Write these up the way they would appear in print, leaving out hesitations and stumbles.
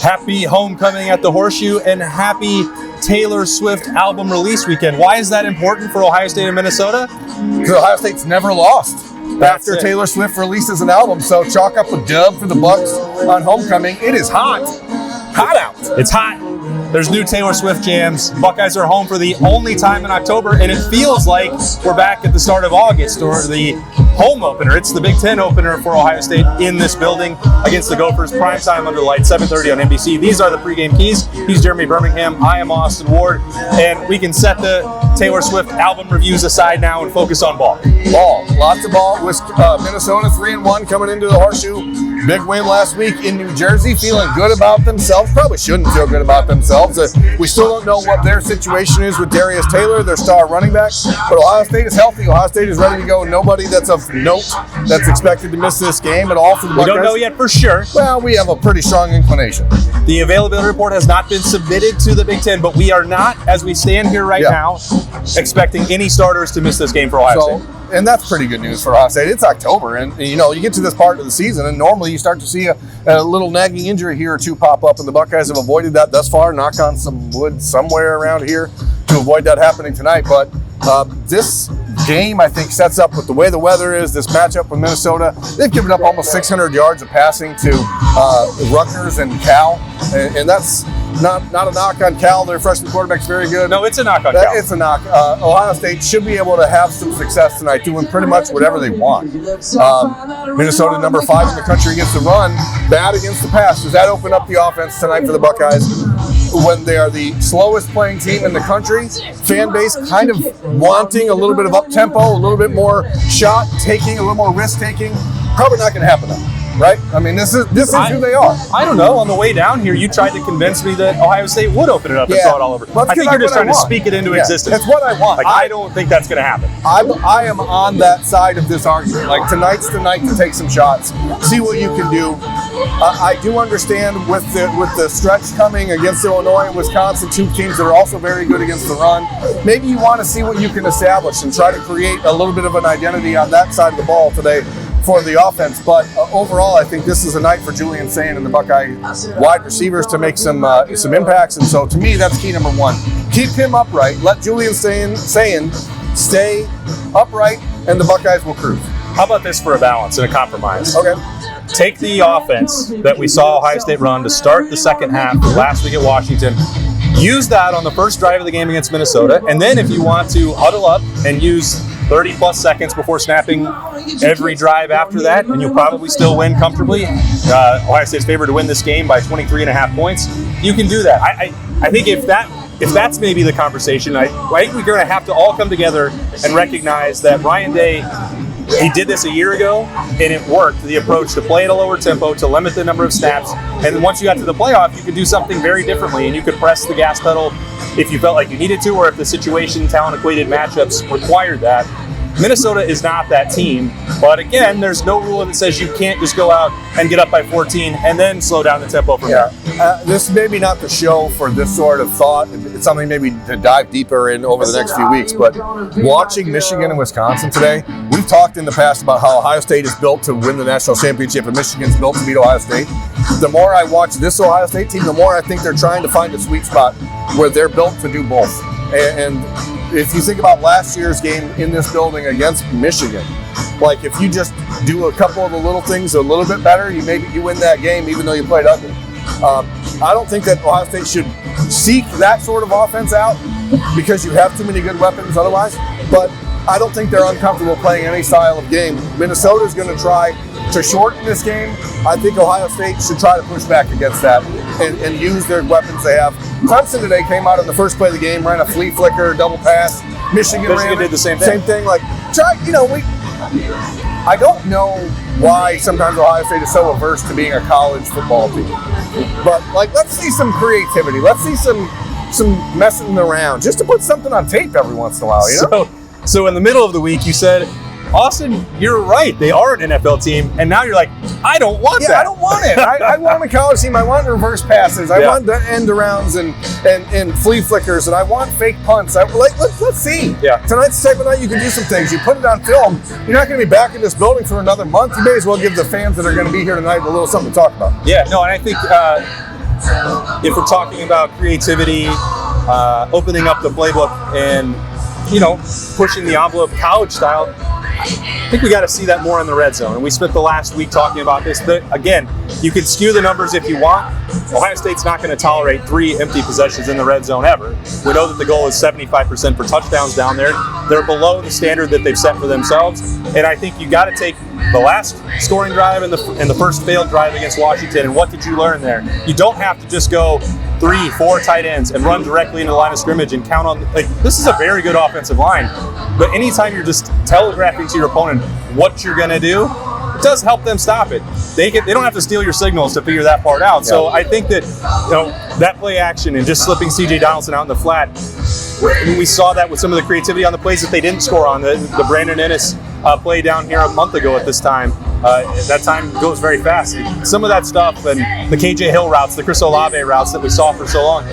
Happy homecoming at the Horseshoe and happy Taylor Swift album release weekend. Why is that important for Ohio State and Minnesota? Because Ohio State's never lost after Taylor Swift releases an album. So chalk up a dub for the Bucks on homecoming. It is hot out. It's hot. There's new Taylor Swift jams. Buckeyes are home for the only time in October, and it feels like we're back at the start of August, or the home opener. It's the Big Ten opener for Ohio State in this building against the Gophers. Primetime under the lights, 7:30 on NBC. These are the Pregame Keys. He's Jeremy Birmingham. I am Austin Ward. And we can set the Taylor Swift album reviews aside now and focus on ball. Lots of ball. Minnesota 3-1 coming into the Horseshoe. Big win last week in New Jersey. Feeling good about themselves. Probably shouldn't feel good about themselves. We still don't know what their situation is with Darius Taylor, their star running back. But Ohio State is healthy. Ohio State is ready to go. Nobody that's of note that's expected to miss this game at all for the Buckeyes. We don't know yet for sure. Well, we have a pretty strong inclination. The availability report has not been submitted to the Big Ten, but we are not, as we stand here right now, expecting any starters to miss this game for Ohio State. And that's pretty good news for Ohio State. It's October, and you get to this part of the season, and normally you start to see a little nagging injury here or two pop up, and the Buckeyes have avoided that thus far. Knock on some wood somewhere around here to avoid that happening tonight. But this game, I think, sets up with the way the weather is, this matchup with Minnesota. They've given up almost 600 yards of passing to Rutgers and Cal, and that's not a knock on Cal. Their freshman quarterback's very good. No, it's a knock on Cal. It's a knock. Ohio State should be able to have some success tonight, doing pretty much whatever they want. Minnesota, number 5 in the country against the run, bad against the pass. Does that open up the offense tonight for the Buckeyes? When they are the slowest playing team in the country, fan base kind of wanting a little bit of up-tempo, a little bit more shot-taking, a little more risk-taking. Probably not going to happen though. Right? I mean, this is who they are. I don't know. On the way down here, you tried to convince me that Ohio State would open it up and saw it all over. I think you're just trying to speak it into existence. That's what I want. I don't think that's going to happen. I am on that side of this argument. Like, tonight's the night to take some shots, see what you can do. I do understand with the stretch coming against Illinois and Wisconsin, 2 teams that are also very good against the run. Maybe you want to see what you can establish and try to create a little bit of an identity on that side of the ball today for the offense. But overall, I think this is a night for Julian Sayin and the Buckeye wide receivers to make some impacts. And so to me, that's key number 1. Keep him upright. Let Julian Sayin stay upright, and the Buckeyes will cruise. How about this for a balance and a compromise? Okay. Take the offense that we saw Ohio State run to start the second half last week at Washington. Use that on the first drive of the game against Minnesota. And then if you want to huddle up and use 30-plus seconds before snapping every drive after that, and you'll probably still win comfortably. Ohio State's favored to win this game by 23.5 points. You can do that. I think if that's maybe the conversation, I think we're going to have to all come together and recognize that Ryan Day, he did this a year ago, and it worked. The approach to play at a lower tempo, to limit the number of snaps, and then once you got to the playoff, you could do something very differently, and you could press the gas pedal if you felt like you needed to, or if the situation, talent-equated matchups required that. Minnesota is not that team, but again, there's no rule that says you can't just go out and get up by 14 and then slow down the tempo from there. This may be not the show for this sort of thought. It's something maybe to dive deeper in over the next few weeks, but watching Michigan and Wisconsin today, we've talked in the past about how Ohio State is built to win the national championship and Michigan's built to beat Ohio State. The more I watch this Ohio State team, the more I think they're trying to find a sweet spot where they're built to do both. And if you think about last year's game in this building against Michigan, like if you just do a couple of the little things a little bit better, you win that game even though you played ugly. I don't think that Ohio State should seek that sort of offense out because you have too many good weapons otherwise, but I don't think they're uncomfortable playing any style of game. Minnesota's going to try to shorten this game. I think Ohio State should try to push back against that and use their weapons they have. Clemson today came out in the first play of the game, ran a flea flicker, double pass. Michigan did the same thing. Same thing. I don't know why sometimes Ohio State is so averse to being a college football team. But let's see some creativity. Let's see some messing around just to put something on tape every once in a while, you know? So in the middle of the week, you said, Austin, you're right. They are an NFL team. And now you're like, I don't want that. I don't want it. I want a college team. I want reverse passes. I want the end arounds and flea flickers. And I want fake punts. Let's see. Yeah. Tonight's the type of night you can do some things. You put it on film. You're not going to be back in this building for another month. You may as well give the fans that are going to be here tonight a little something to talk about. Yeah, no, and I think if we're talking about creativity, opening up the playbook and, pushing the envelope college style, I think we got to see that more in the red zone. And we spent the last week talking about this. Again, you can skew the numbers if you want. Ohio State's not going to tolerate 3 empty possessions in the red zone ever. We know that the goal is 75% for touchdowns down there. They're below the standard that they've set for themselves. And I think you got to take the last scoring drive and the first failed drive against Washington. And what did you learn there? You don't have to just go 3, 4 tight ends and run directly into the line of scrimmage and count on, this is a very good offensive line. But anytime you're just telegraphing to your opponent what you're going to do, it does help them stop it. They don't have to steal your signals to figure that part out. So I think that that play action and just slipping C.J. Donaldson out in the flat, we saw that with some of the creativity on the plays that they didn't score on. The Brandon Ennis play down here a month ago at this time. That time goes very fast. Some of that stuff and the KJ Hill routes, the Chris Olave routes that we saw for so long,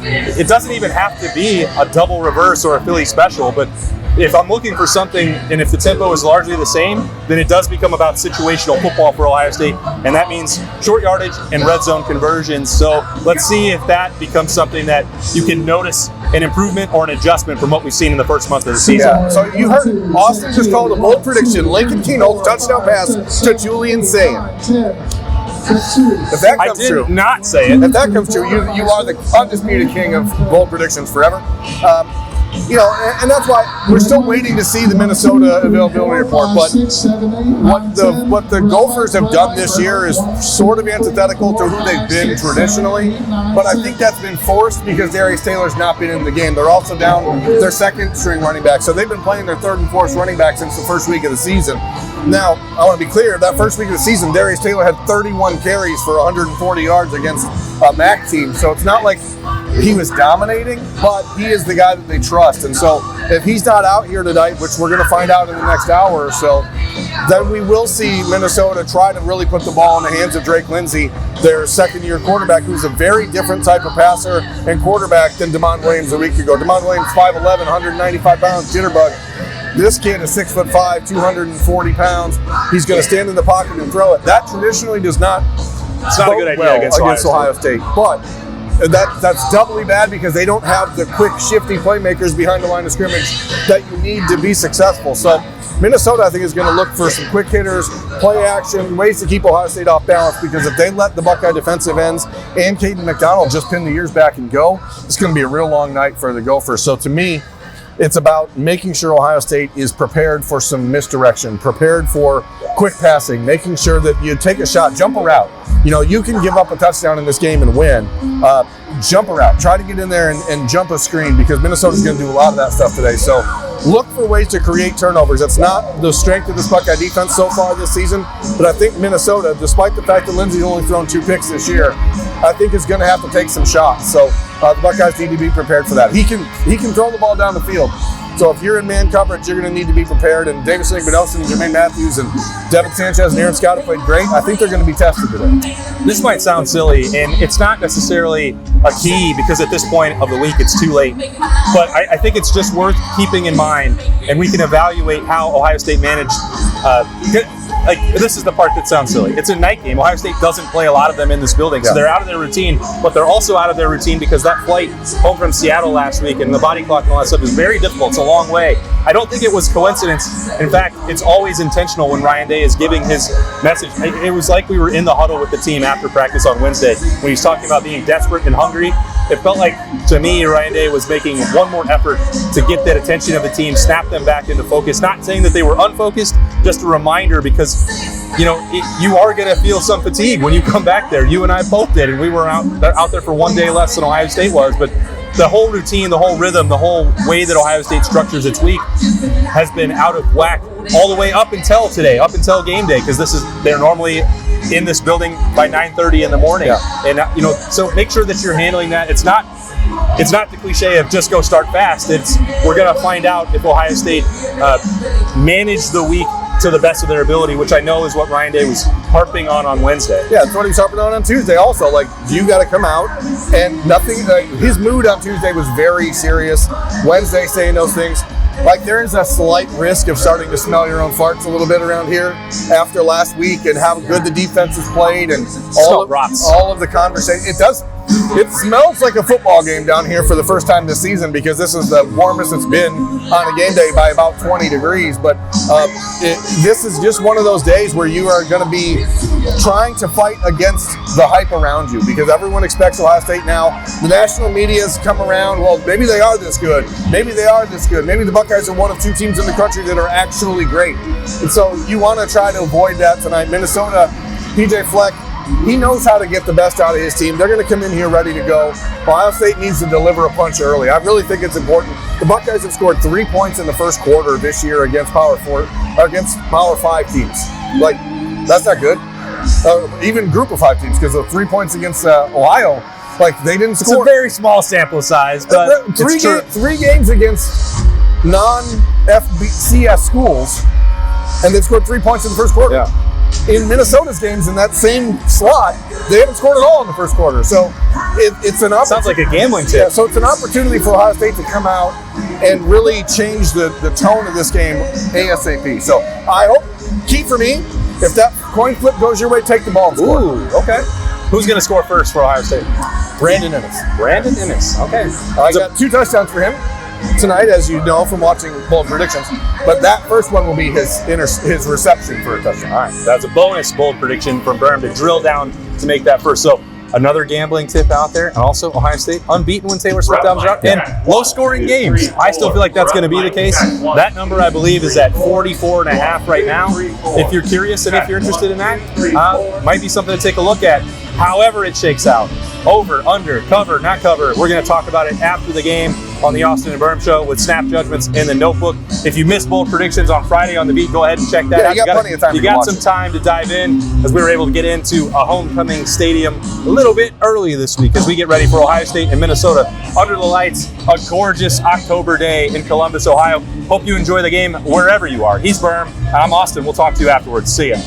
it doesn't even have to be a double reverse or a Philly special, but if I'm looking for something, and if the tempo is largely the same, then it does become about situational football for Ohio State, and that means short yardage and red zone conversions. So let's see if that becomes something that you can notice an improvement or an adjustment from what we've seen in the first month of the season. Yeah. So you heard Austin just called a bold prediction. Lincoln Keno's touchdown pass to Julian Sayin. If that comes true, I did not say it. If that comes true, you are the undisputed king of bold predictions forever. And that's why we're still waiting to see the Minnesota availability report. But what the Gophers have done this year is sort of antithetical to who they've been traditionally. But I think that's been forced because Darius Taylor's not been in the game. They're also down their second string running back. So they've been playing their third and fourth running back since the first week of the season. Now, I want to be clear, that first week of the season, Darius Taylor had 31 carries for 140 yards against a MAC team. So it's not like he was dominating, but he is the guy that they trust. And so if he's not out here tonight, which we're going to find out in the next hour or so, then we will see Minnesota try to really put the ball in the hands of Drake Lindsey, their second-year quarterback, who's a very different type of passer and quarterback than DeMond Williams a week ago. DeMond Williams, 5'11", 195 pounds, jitterbug. This kid is 6'5", 240 pounds. He's going to stand in the pocket and throw it. That traditionally does not. It's not a good idea against Ohio State. But that's doubly bad because they don't have the quick, shifty playmakers behind the line of scrimmage that you need to be successful. So Minnesota, I think, is going to look for some quick hitters, play action, ways to keep Ohio State off balance, because if they let the Buckeye defensive ends and Caden McDonald just pin the ears back and go, it's going to be a real long night for the Gophers. So to me, it's about making sure Ohio State is prepared for some misdirection, prepared for quick passing, making sure that you take a shot, jump a route. You can give up a touchdown in this game and win. Jump a route. Try to get in there and jump a screen, because Minnesota's going to do a lot of that stuff today. So look for ways to create turnovers. That's not the strength of this Buckeye defense so far this season, but I think Minnesota, despite the fact that Lindsey's only thrown 2 picks this year, I think is going to have to take some shots. So the Buckeyes need to be prepared for that. He can throw the ball down the field. So if you're in man coverage, you're going to need to be prepared. And Davison Igbinosun, Jermaine Matthews, and Devin Sanchez and Aaron Scott have played great. I think they're going to be tested today. This might sound silly, and it's not necessarily a key because at this point of the week it's too late. But I think it's just worth keeping in mind, and we can evaluate how Ohio State managed. This is the part that sounds silly. It's a night game. Ohio State doesn't play a lot of them in this building, so they're out of their routine, but they're also out of their routine because that flight home from Seattle last week and the body clock and all that stuff is very difficult. It's a long way. I don't think it was coincidence. In fact, it's always intentional when Ryan Day is giving his message. It was like we were in the huddle with the team after practice on Wednesday when he's talking about being desperate and hungry. It felt like, to me, Ryan Day was making one more effort to get that attention of the team, snap them back into focus. Not saying that they were unfocused, just a reminder, because you are going to feel some fatigue when you come back there. You and I both did, and we were out there for one day less than Ohio State was. But the whole routine, the whole rhythm, the whole way that Ohio State structures its week has been out of whack all the way up until today, up until game day, because they're normally in this building by 9:30 in the morning. Yeah. And so make sure that you're handling that. It's not the cliche of just go start fast. We're going to find out if Ohio State managed the week to the best of their ability, which I know is what Ryan Day was harping on Wednesday. Yeah, that's what he's harping on Tuesday also. You got to come out, and nothing. His mood on Tuesday was very serious. Wednesday saying those things. There is a slight risk of starting to smell your own farts a little bit around here after last week and how good the defense has played and all of the conversation. It does. It smells like a football game down here for the first time this season because this is the warmest it's been on a game day by about 20 degrees. But this is just one of those days where you are going to be trying to fight against the hype around you because everyone expects Ohio State now. The national media's come around, well, maybe they are this good. Maybe they are this good. Maybe the Buckeyes are one of 2 teams in the country that are actually great. And so you want to try to avoid that tonight. Minnesota, PJ Fleck, he knows how to get the best out of his team. They're going to come in here ready to go. Ohio State needs to deliver a punch early. I really think it's important. The Buckeyes have scored 3 points in the first quarter this year against Power 5 teams. Like, that's not good. Even Group of 5 teams, because the 3 points against Ohio, like, they didn't score. It's a very small sample size, but three games against non-FCS schools, and they scored 3 points in the first quarter. Yeah. In Minnesota's games in that same slot, they haven't scored at all in the first quarter. So it's an opportunity. Sounds like a gambling tip. Yeah, so it's an opportunity for Ohio State to come out and really change the tone of this game ASAP. So I hope, key for me, if that coin flip goes your way, take the ball and score. Ooh, okay. Who's going to score first for Ohio State? Brandon Ennis. Brandon Ennis. Okay. I got 2 touchdowns for him tonight, as you know from watching bold predictions. But that first one will be his reception for a touchdown. All right. That's a bonus bold prediction from Birm to drill down to make that first. So another gambling tip out there. And also Ohio State unbeaten when Taylor Swift albums out. And low-scoring games. I still feel like that's going to be the case. That number, I believe, is at 44.5 right now. If you're curious and if you're interested in that, might be something to take a look at. However it shakes out. Over, under, cover, not cover. We're going to talk about it after the game on the Austin and Birm Show with snap judgments in the notebook. If you missed bold predictions on Friday on the beat, go ahead and check that out. You got plenty of time. You got some time to dive in as we were able to get into a homecoming stadium a little bit early this week as we get ready for Ohio State and Minnesota under the lights. A gorgeous October day in Columbus, Ohio. Hope you enjoy the game wherever you are. He's Birm, and I'm Austin. We'll talk to you afterwards. See ya.